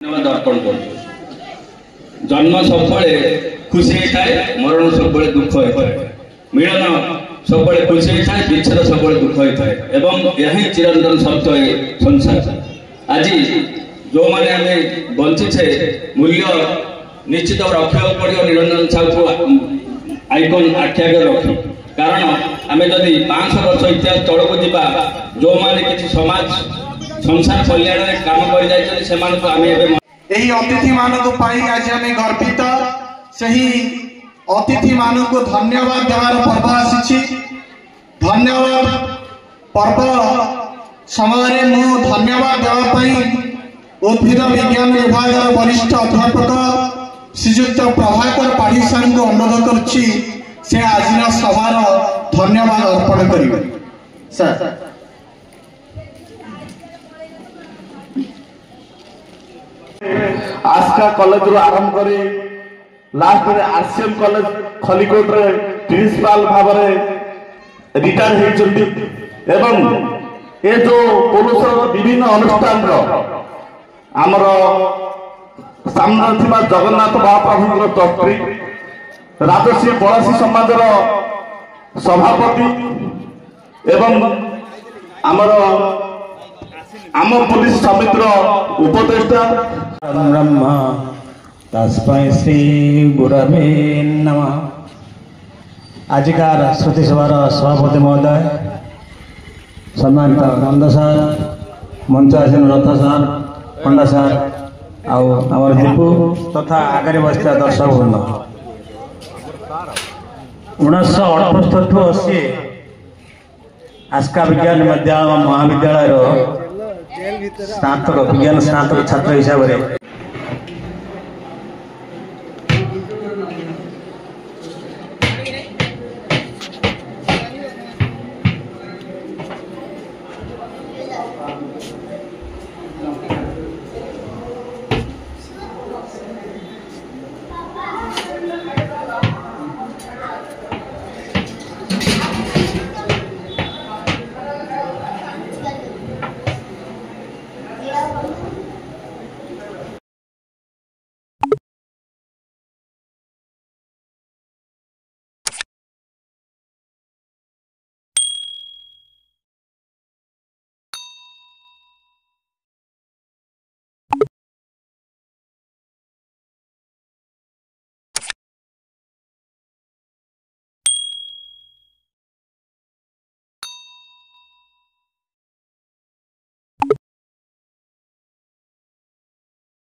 धन्यवाद अर्पण कर। जन्म सब खुशी होता है, मरण सब दुख होता है, मिलन सब खुशी होता है, विच्छेद सब दुख होता है एवं यही चिरंतन सत्य है संसार। आज जो मैंने आम बंचीचे मूल्य निश्चित रखा पड़ो निरंजन साहू को आइकन आख्या रखी। कारण आम जदि 500 वर्ष इतिहास तौक जा जो मैंने किसी समाज संसार कल्याण काम कर अतिथि मानक आज आम गर्वित। सही अतिथि मानक धन्यवाद देवार पर्व आसी। धन्यवाद पर्व समय मु धन्यवाद देवाई उद्भिद विज्ञान विभाग वरिष्ठ अध्यापक श्रीजुक्त प्रभाकर पाढ़ी सार को अनुरोध करुच्ची से आज सभार धन्यवाद अर्पण करेंगे। सर आस्का कॉलेज रो आरंभ करी लास्ट रे आरसीएम कॉलेज खलीकोट रे प्रिंसिपल भाव रे रिटायर हेचंती एवं ए जो पुरुष विभिन्न अनुष्ठान रो हमर सामने थिबा जगन्नाथ महाप्रभु तत्री राजश्री बड़ासी समाज रो सभापति एवं हमर आम पुलिस समितिर उपदेष्टा ब्रह्मा तस्मै श्री गुरवे नमः। आजिकार श्रुति सभार सभापति महोदय सम्मानित नंद सार, मंच आसन रथ सार, पंडा सार आमर दीपू तथा आगे बसता दर्शक वृंद 1968 आस्का विज्ञान विद्यालय महाविद्यालय स्नातक विज्ञान स्नातक छात्र हिसाब से